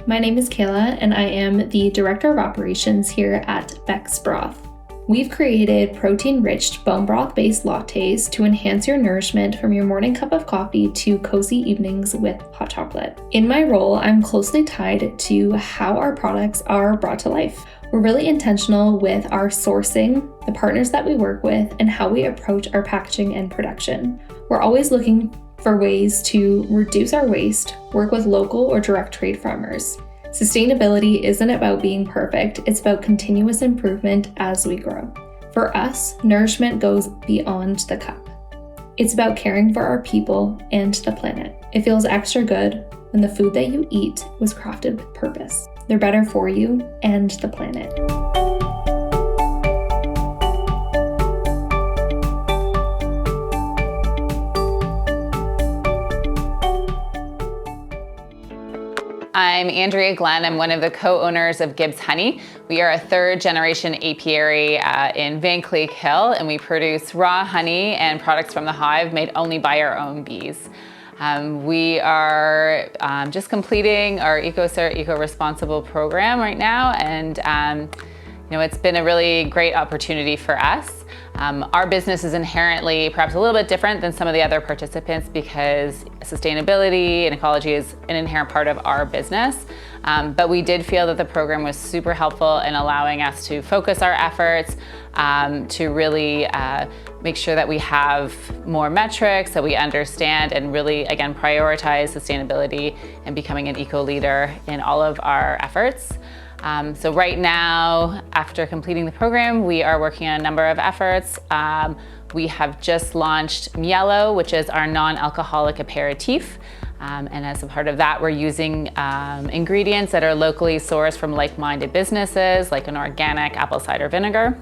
My name is Kayla, and I am the Director of Operations here at Beck's Broth. We've created protein-rich bone broth-based lattes to enhance your nourishment from your morning cup of coffee to cozy evenings with hot chocolate. In my role, I'm closely tied to how our products are brought to life. We're really intentional with our sourcing, the partners that we work with, and how we approach our packaging and production. We're always looking for ways to reduce our waste, work with local or direct trade farmers. Sustainability isn't about being perfect, it's about continuous improvement as we grow. For us, nourishment goes beyond the cup. It's about caring for our people and the planet. It feels extra good when the food that you eat was crafted with purpose. They're better for you and the planet. I'm Andrea Glenn. I'm one of the co-owners of Gibbs Honey. We are a third-generation apiary in Van Cleek Hill, and we produce raw honey and products from the hive made only by our own bees. We are just completing our Ecocert eco-responsible program right now, and it's been a really great opportunity for us. Our business is inherently perhaps a little bit different than some of the other participants because sustainability and ecology is an inherent part of our business. But we did feel that the program was super helpful in allowing us to focus our efforts to really make sure that we have more metrics, that we understand and really, again, prioritize sustainability and becoming an eco-leader in all of our efforts. So right now, after completing the program, we are working on a number of efforts. We have just launched Mielo, which is our non-alcoholic aperitif. And as a part of that, we're using ingredients that are locally sourced from like-minded businesses, like an organic apple cider vinegar.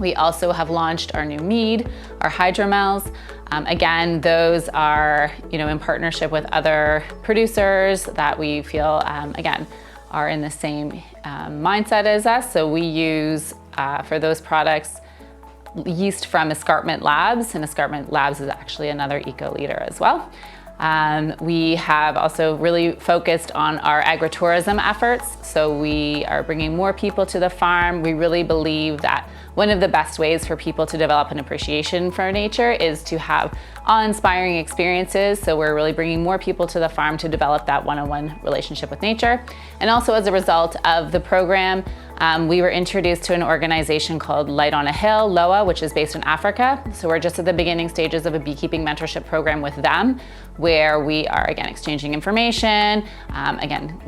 We also have launched our new mead, our hydromels. Again, those are in partnership with other producers that we feel, again, are in the same mindset as us. So we use, for those products, yeast from Escarpment Labs, and Escarpment Labs is actually another eco-leader as well. We have also really focused on our agritourism efforts. So we are bringing more people to the farm. We really believe that one of the best ways for people to develop an appreciation for nature is to have awe-inspiring experiences. So we're really bringing more people to the farm to develop that one-on-one relationship with nature. And also as a result of the program, we were introduced to an organization called Light on a Hill, LOA, which is based in Africa. So we're just at the beginning stages of a beekeeping mentorship program with them, where we are, again, exchanging information, again,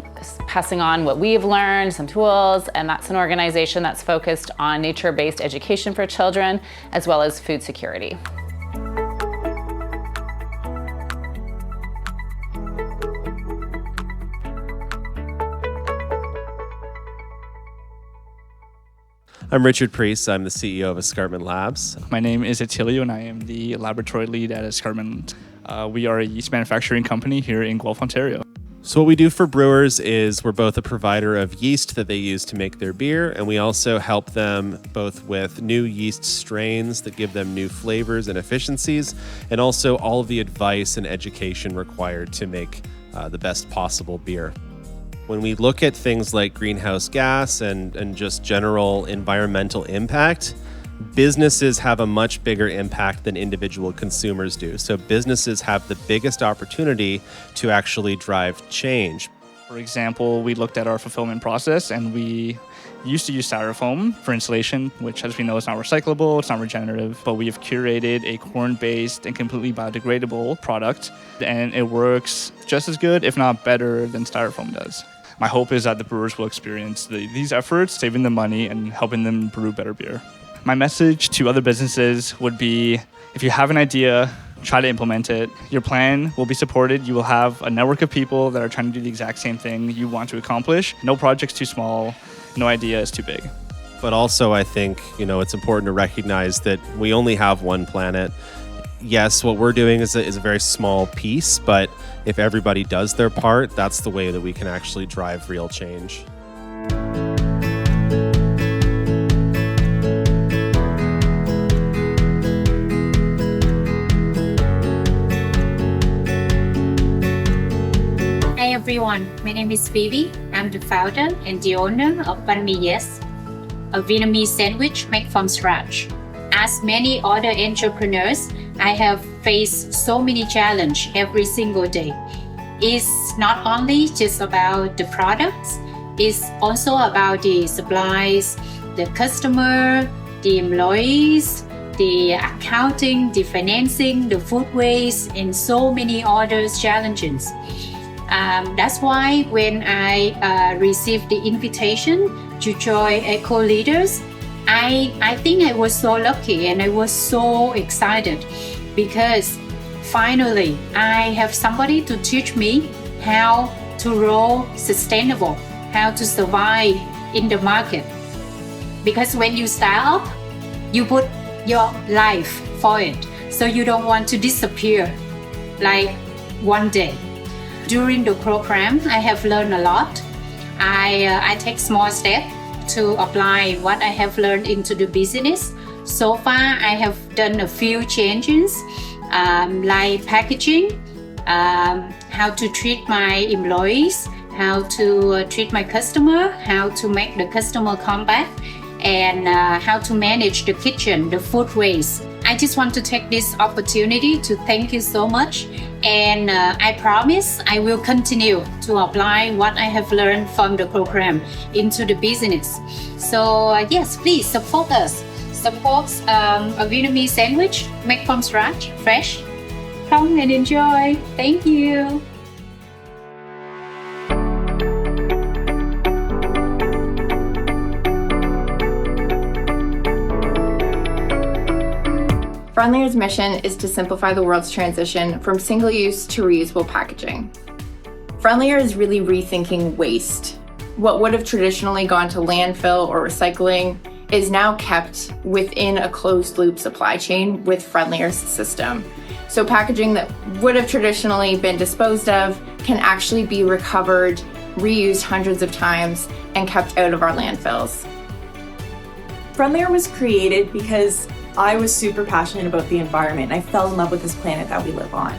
passing on what we've learned, some tools, and that's an organization that's focused on nature-based education for children, as well as food security. I'm Richard Priest. I'm the CEO of Escarpment Labs. My name is Attilio, and I am the laboratory lead at Escarpment. We are a yeast manufacturing company here in Guelph, Ontario. So what we do for brewers is we're both a provider of yeast that they use to make their beer, and we also help them both with new yeast strains that give them new flavors and efficiencies, and also all of the advice and education required to make the best possible beer. When we look at things like greenhouse gas and just general environmental impact, businesses have a much bigger impact than individual consumers do. So businesses have the biggest opportunity to actually drive change. For example, we looked at our fulfillment process, and we used to use styrofoam for insulation, which, as we know, is not recyclable, it's not regenerative, but we have curated a corn-based and completely biodegradable product, and it works just as good, if not better, than styrofoam does. My hope is that the brewers will experience these efforts, saving them money and helping them brew better beer. My message to other businesses would be, if you have an idea, try to implement it. Your plan will be supported. You will have a network of people that are trying to do the exact same thing you want to accomplish. No project's too small. No idea is too big. But also, I think, it's important to recognize that we only have one planet. Yes, what we're doing is a very small piece, but if everybody does their part, that's the way that we can actually drive real change. Hi everyone, my name is Baby. I'm the founder and the owner of Banh Mi Yes, a Vietnamese sandwich made from scratch. As many other entrepreneurs, I have faced so many challenges every single day. It's not only just about the products, it's also about the supplies, the customer, the employees, the accounting, the financing, the food waste, and so many other challenges. That's why when I received the invitation to join Ecoleaders, I think I was so lucky and I was so excited because finally I have somebody to teach me how to grow sustainable, how to survive in the market. Because when you start up, you put your life for it, so you don't want to disappear like one day. During the program, I have learned a lot. I take small steps to apply what I have learned into the business. So far, I have done a few changes, like packaging, how to treat my employees, how to treat my customer, how to make the customer come back, and how to manage the kitchen, the food waste. I just want to take this opportunity to thank you so much, and I promise I will continue to apply what I have learned from the program into the business. So yes, please support us. Support a Vietnamese sandwich made from scratch, fresh. Come and enjoy. Thank you. Friendlier's mission is to simplify the world's transition from single-use to reusable packaging. Friendlier is really rethinking waste. What would have traditionally gone to landfill or recycling is now kept within a closed-loop supply chain with Friendlier's system. So packaging that would have traditionally been disposed of can actually be recovered, reused hundreds of times, and kept out of our landfills. Friendlier was created because I was super passionate about the environment. I fell in love with this planet that we live on.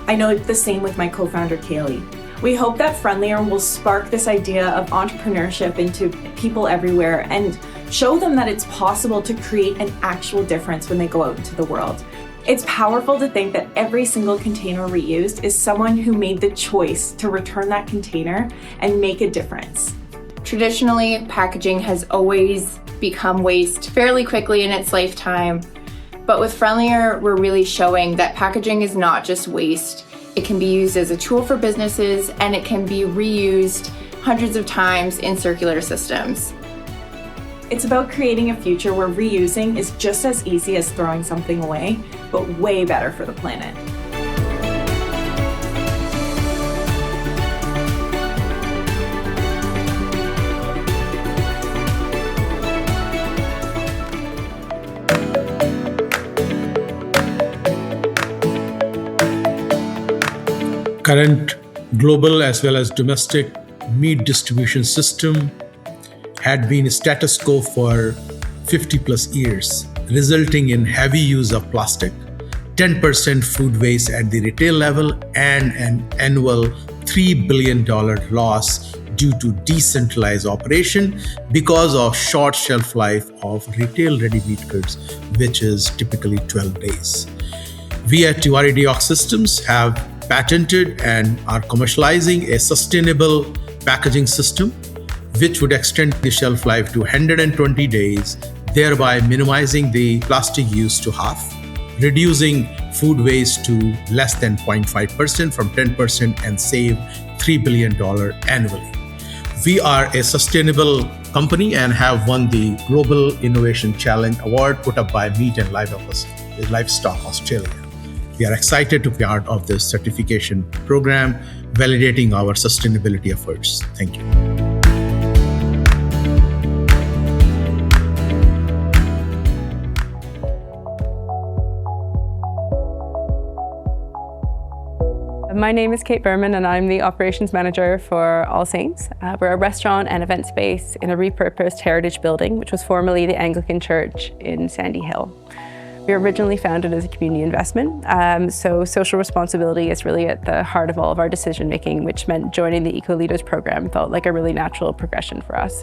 I know it's the same with my co-founder, Kaylee. We hope that Friendlier will spark this idea of entrepreneurship into people everywhere and show them that it's possible to create an actual difference when they go out into the world. It's powerful to think that every single container reused is someone who made the choice to return that container and make a difference. Traditionally, packaging has always become waste fairly quickly in its lifetime, but with Friendlier, we're really showing that packaging is not just waste. It can be used as a tool for businesses, and it can be reused hundreds of times in circular systems. It's about creating a future where reusing is just as easy as throwing something away, but way better for the planet. Current global as well as domestic meat distribution system had been status quo for 50 plus years, resulting in heavy use of plastic, 10% food waste at the retail level, and an annual $3 billion loss due to decentralized operation because of short shelf life of retail ready-meat goods, which is typically 12 days. We at Tiwari Deox Systems have patented and are commercializing a sustainable packaging system which would extend the shelf life to 120 days, thereby minimizing the plastic use to half, reducing food waste to less than 0.5% from 10% and save $3 billion annually. We are a sustainable company and have won the Global Innovation Challenge Award put up by Meat and Livestock Australia. We are excited to be part of this certification program, validating our sustainability efforts. Thank you. My name is Kate Berman and I'm the operations manager for All Saints. We're a restaurant and event space in a repurposed heritage building, which was formerly the Anglican Church in Sandy Hill. We were originally founded as a community investment, so social responsibility is really at the heart of all of our decision making, which meant joining the Ecoleaders program felt like a really natural progression for us.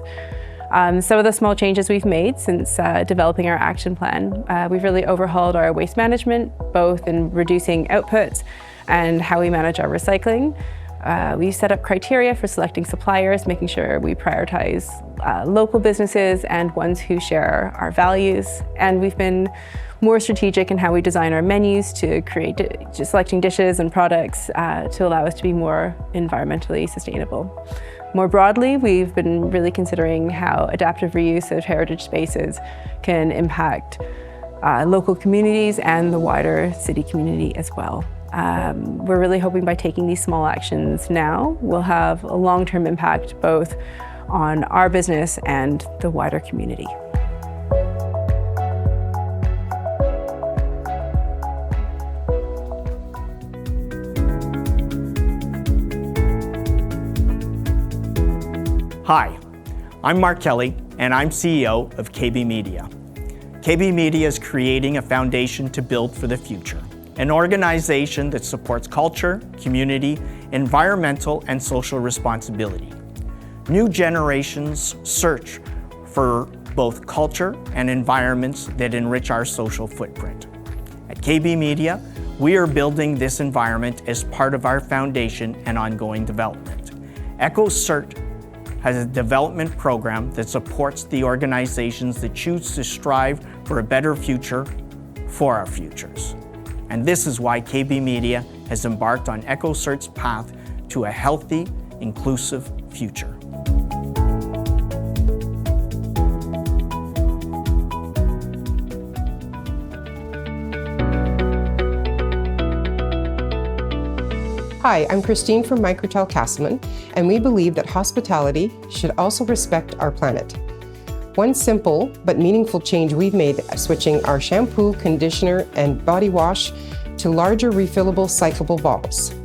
Some of the small changes we've made since developing our action plan, we've really overhauled our waste management, both in reducing outputs and how we manage our recycling. We've set up criteria for selecting suppliers, making sure we prioritize local businesses and ones who share our values. And we've been more strategic in how we design our menus to create selecting dishes and products to allow us to be more environmentally sustainable. More broadly, we've been really considering how adaptive reuse of heritage spaces can impact local communities and the wider city community as well. We're really hoping by taking these small actions now, we'll have a long-term impact both on our business and the wider community. Hi, I'm Mark Kelly, and I'm CEO of KB Media. KB Media is creating a foundation to build for the future, an organization that supports culture, community, environmental, and social responsibility. New generations search for both culture and environments that enrich our social footprint. At KB Media, we are building this environment as part of our foundation and ongoing development. Ecocert has a development program that supports the organizations that choose to strive for a better future for our futures. And this is why KB Media has embarked on Ecocert's path to a healthy, inclusive future. Hi, I'm Christine from Microtel Castleman, and we believe that hospitality should also respect our planet. One simple but meaningful change we've made switching our shampoo, conditioner, and body wash to larger refillable cyclable bottles.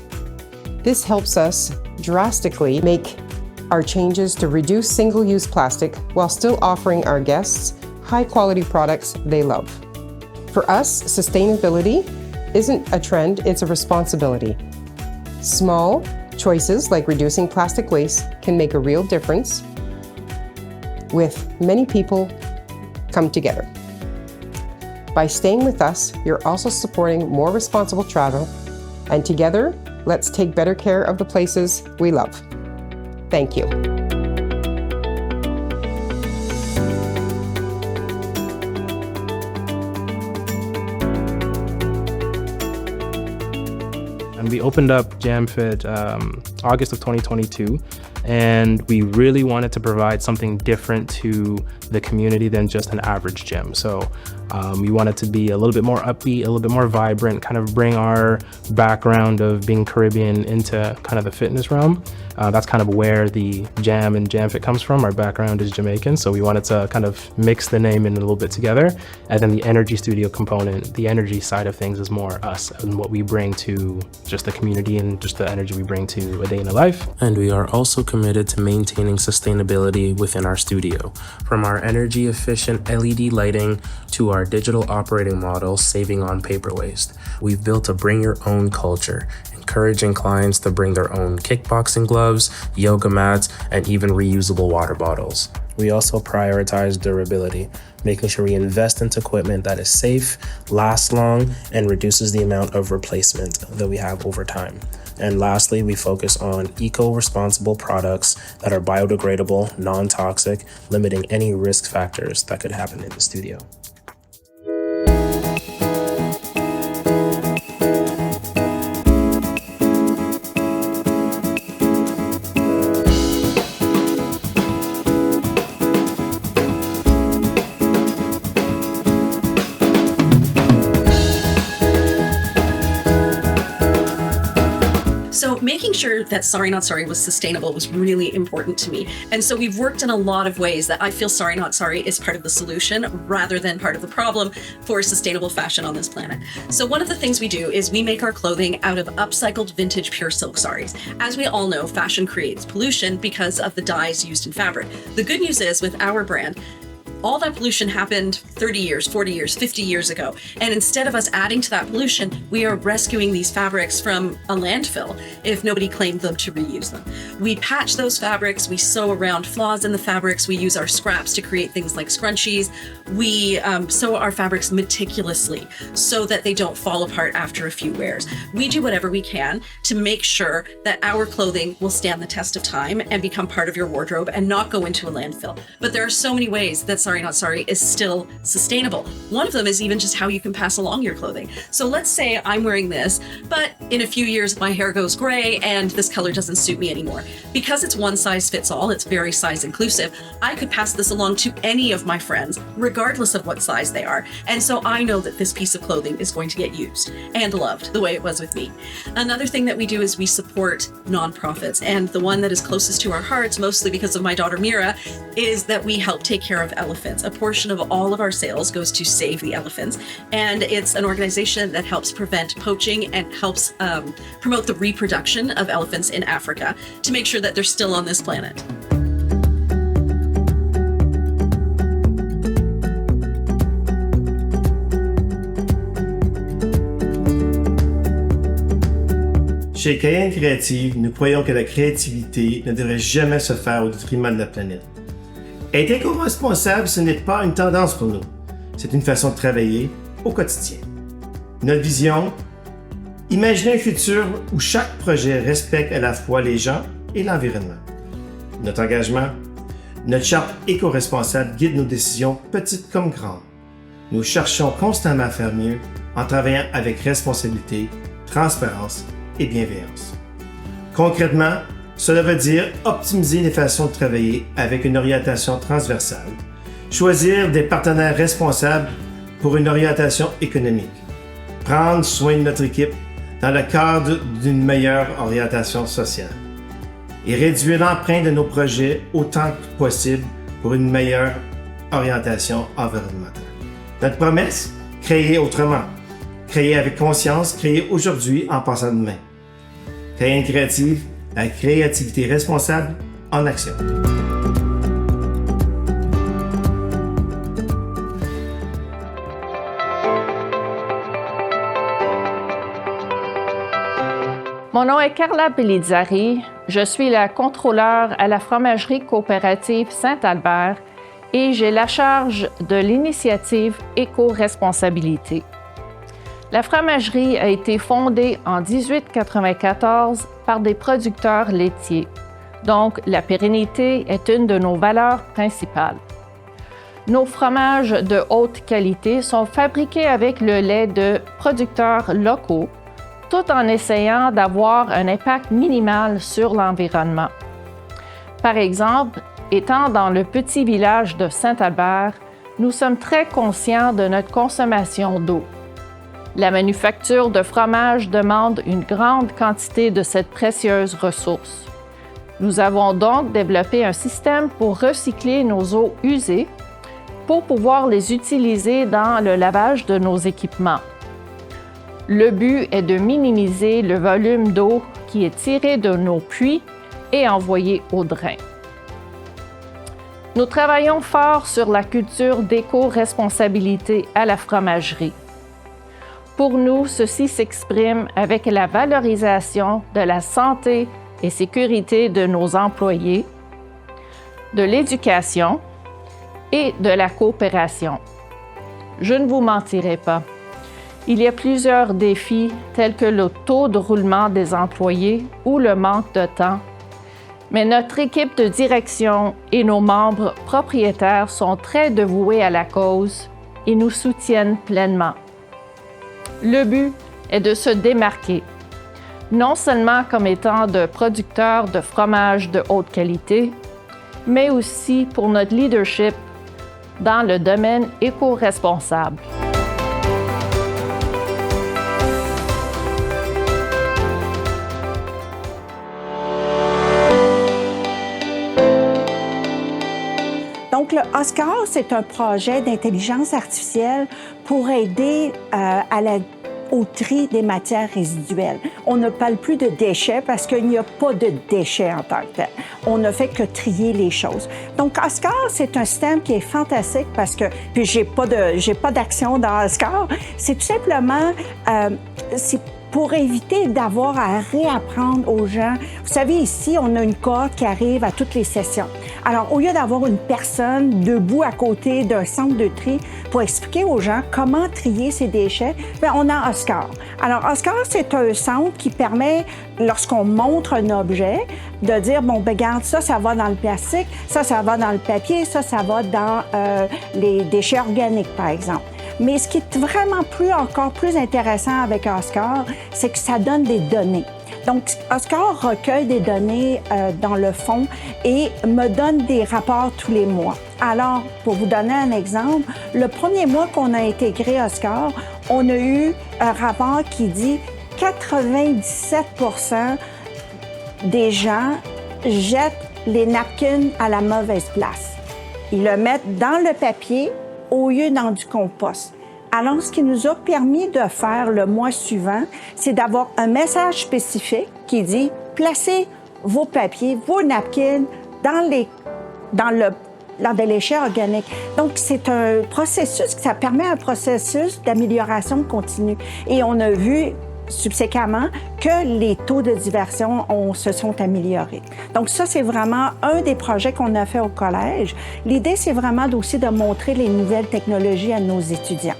This helps us drastically make our changes to reduce single-use plastic while still offering our guests high-quality products they love. For us, sustainability isn't a trend, it's a responsibility. Small choices like reducing plastic waste can make a real difference with many people come together. By staying with us, you're also supporting more responsible travel, and together, let's take better care of the places we love. Thank you. And we opened up JamFit August of 2022, and we really wanted to provide something different to the community than just an average gym. So we wanted to be a little bit more upbeat, a little bit more vibrant, kind of bring our background of being Caribbean into kind of the fitness realm. That's kind of where the Jam and JamFit comes from. Our background is Jamaican, so we wanted to kind of mix the name in a little bit together. And then the energy studio component, the energy side of things is more us and what we bring to just the community and just the energy we bring to a day in a life. And we are also committed to maintaining sustainability within our studio. From our energy efficient LED lighting to our digital operating model, saving on paper waste. We've built a bring your own culture, encouraging clients to bring their own kickboxing gloves, yoga mats, and even reusable water bottles. We also prioritize durability, making sure we invest into equipment that is safe, lasts long, and reduces the amount of replacement that we have over time. And lastly, we focus on eco-responsible products that are biodegradable, non-toxic, limiting any risk factors that could happen in the studio. So making sure that Sorry Not Sorry was sustainable was really important to me. And so we've worked in a lot of ways that I feel Sorry Not Sorry is part of the solution rather than part of the problem for sustainable fashion on this planet. So one of the things we do is we make our clothing out of upcycled vintage pure silk saris. As we all know, fashion creates pollution because of the dyes used in fabric. The good news is with our brand, all that pollution happened 30 years, 40 years, 50 years ago. And instead of us adding to that pollution, we are rescuing these fabrics from a landfill if nobody claimed them to reuse them. We patch those fabrics, we sew around flaws in the fabrics, we use our scraps to create things like scrunchies. We sew our fabrics meticulously so that they don't fall apart after a few wears. We do whatever we can to make sure that our clothing will stand the test of time and become part of your wardrobe and not go into a landfill. But there are so many ways that Sorry Not Sorry is still sustainable. One of them is even just how you can pass along your clothing. So let's say I'm wearing this, but in a few years my hair goes gray and this color doesn't suit me anymore. Because it's one size fits all, it's very size inclusive, I could pass this along to any of my friends, regardless of what size they are. And so I know that this piece of clothing is going to get used and loved the way it was with me. Another thing that we do is we support nonprofits. And the one that is closest to our hearts, mostly because of my daughter Mira, is that we help take care of elephants. A portion of all of our sales goes to Save the Elephants. And it's an organization that helps prevent poaching and helps promote the reproduction of elephants in Africa to make sure that they're still on this planet. Chez Cayenne Créative, nous croyons que la créativité ne devrait jamais se faire au détriment de la planète. Être éco-responsable, ce n'est pas une tendance pour nous, c'est une façon de travailler au quotidien. Notre vision, imaginer un futur où chaque projet respecte à la fois les gens et l'environnement. Notre engagement, notre charte éco-responsable guide nos décisions petites comme grandes. Nous cherchons constamment à faire mieux en travaillant avec responsabilité, transparence et bienveillance. Concrètement, cela veut dire optimiser les façons de travailler avec une orientation transversale, choisir des partenaires responsables pour une orientation économique, prendre soin de notre équipe dans le cadre d'une meilleure orientation sociale et réduire l'empreinte de nos projets autant que possible pour une meilleure orientation environnementale. Notre promesse, créer autrement, créer avec conscience, créer aujourd'hui en passant demain. Cayenne Créative, la créativité responsable en action. Mon nom est Carla Pellizzari. Je suis la contrôleure à la fromagerie coopérative Saint-Albert et j'ai la charge de l'initiative Éco-responsabilité. La fromagerie a été fondée en 1894 par des producteurs laitiers, donc la pérennité est une de nos valeurs principales. Nos fromages de haute qualité sont fabriqués avec le lait de producteurs locaux, tout en essayant d'avoir un impact minimal sur l'environnement. Par exemple, étant dans le petit village de Saint-Albert, nous sommes très conscients de notre consommation d'eau. La manufacture de fromage demande une grande quantité de cette précieuse ressource. Nous avons donc développé un système pour recycler nos eaux usées pour pouvoir les utiliser dans le lavage de nos équipements. Le but est de minimiser le volume d'eau qui est tiré de nos puits et envoyé au drain. Nous travaillons fort sur la culture d'éco-responsabilité à la fromagerie. Pour nous, ceci s'exprime avec la valorisation de la santé et sécurité de nos employés, de l'éducation et de la coopération. Je ne vous mentirai pas. Il y a plusieurs défis tels que le taux de roulement des employés ou le manque de temps, mais notre équipe de direction et nos membres propriétaires sont très dévoués à la cause et nous soutiennent pleinement. Le but est de se démarquer, non seulement comme étant de producteurs de fromage de haute qualité, mais aussi pour notre leadership dans le domaine éco-responsable. Donc, le Oscar, c'est un projet d'intelligence artificielle pour aider à la au tri des matières résiduelles. On ne parle plus de déchets parce qu'il n'y a pas de déchets en tant que tel. On ne fait que trier les choses. Donc, Oscar, c'est un système qui est fantastique parce que, puis j'ai pas d'action dans Oscar, c'est tout simplement, c'est pour éviter d'avoir à réapprendre aux gens. Vous savez, ici, on a une cohorte qui arrive à toutes les sessions. Alors, au lieu d'avoir une personne debout à côté d'un centre de tri pour expliquer aux gens comment trier ces déchets, bien, on a Oscar. Alors, Oscar, c'est un centre qui permet, lorsqu'on montre un objet, de dire, bon, ben, regarde, ça va dans le plastique, ça va dans le papier, ça va dans les déchets organiques, par exemple. Mais ce qui est vraiment encore plus intéressant avec Oscar, c'est que ça donne des données. Donc, Oscar recueille des données dans le fond et me donne des rapports tous les mois. Alors, pour vous donner un exemple, le premier mois qu'on a intégré Oscar, on a eu un rapport qui dit 97% des gens jettent les napkins à la mauvaise place. Ils le mettent dans le papier au lieu dans du compost. Alors, ce qui nous a permis de faire le mois suivant, c'est d'avoir un message spécifique qui dit « Placez vos papiers, vos napkins dans des déchets organiques ». Donc, c'est un processus, ça permet un processus d'amélioration continue. Et on a vu subséquemment que les taux de diversion se sont améliorés. Donc ça, c'est vraiment un des projets qu'on a fait au collège. L'idée, c'est vraiment aussi de montrer les nouvelles technologies à nos étudiants.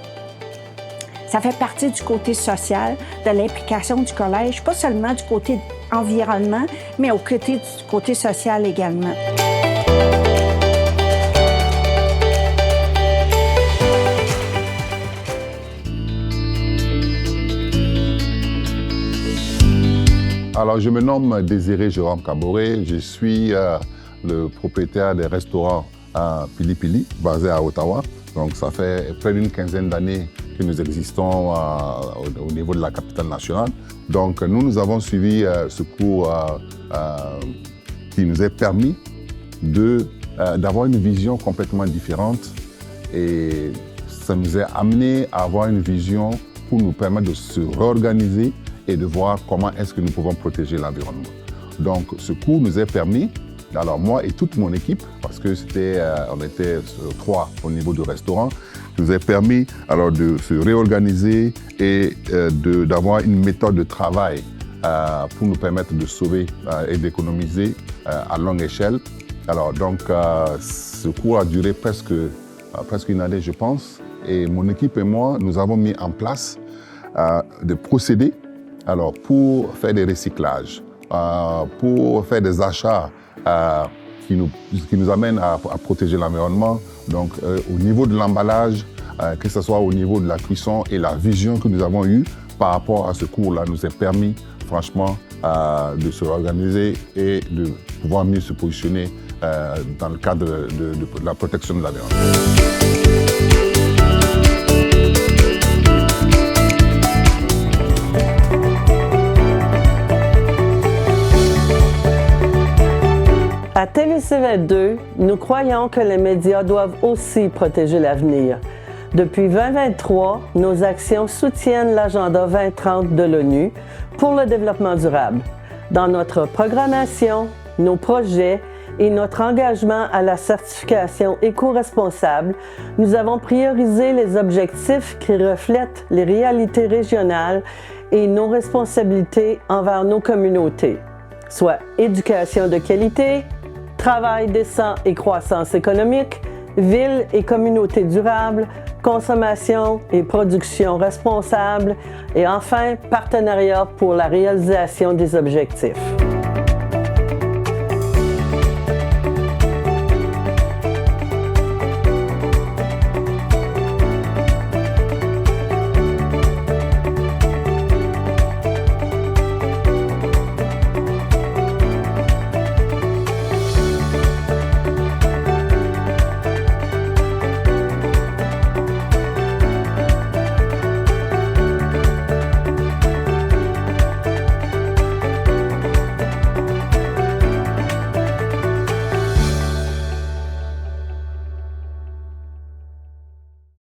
Ça fait partie du côté social, de l'implication du collège, pas seulement du côté environnement, mais du côté social également. Alors, je me nomme Désiré Jérôme Caboret. Je suis le propriétaire des restaurants Pili Pili, basé à Ottawa. Donc, ça fait près d'une quinzaine d'années que nous existons au niveau de la capitale nationale. Donc, nous avons suivi ce cours qui nous a permis d'avoir une vision complètement différente. Et ça nous a amené à avoir une vision pour nous permettre de se réorganiser et de voir comment est-ce que nous pouvons protéger l'environnement. Donc, ce cours nous a permis, alors moi et toute mon équipe, parce que on était 3 au niveau du restaurant, nous a permis alors de se réorganiser et d'avoir une méthode de travail pour nous permettre de sauver et d'économiser à longue échelle. Alors donc, ce cours a duré presque une année, je pense, et mon équipe et moi, nous avons mis en place des procédés alors, pour faire des recyclages, pour faire des achats qui nous amènent à protéger l'environnement. Donc, au niveau de l'emballage, que ce soit au niveau de la cuisson et la vision que nous avons eue par rapport à ce cours-là nous a permis, franchement, de se réorganiser et de pouvoir mieux se positionner dans le cadre de la protection de l'environnement. À TVC22, nous croyons que les médias doivent aussi protéger l'avenir. Depuis 2023, nos actions soutiennent l'agenda 2030 de l'ONU pour le développement durable. Dans notre programmation, nos projets et notre engagement à la certification éco-responsable, nous avons priorisé les objectifs qui reflètent les réalités régionales et nos responsabilités envers nos communautés, soit éducation de qualité, travail décent et croissance économique, ville et communauté durable, consommation et production responsable et enfin partenariat pour la réalisation des objectifs.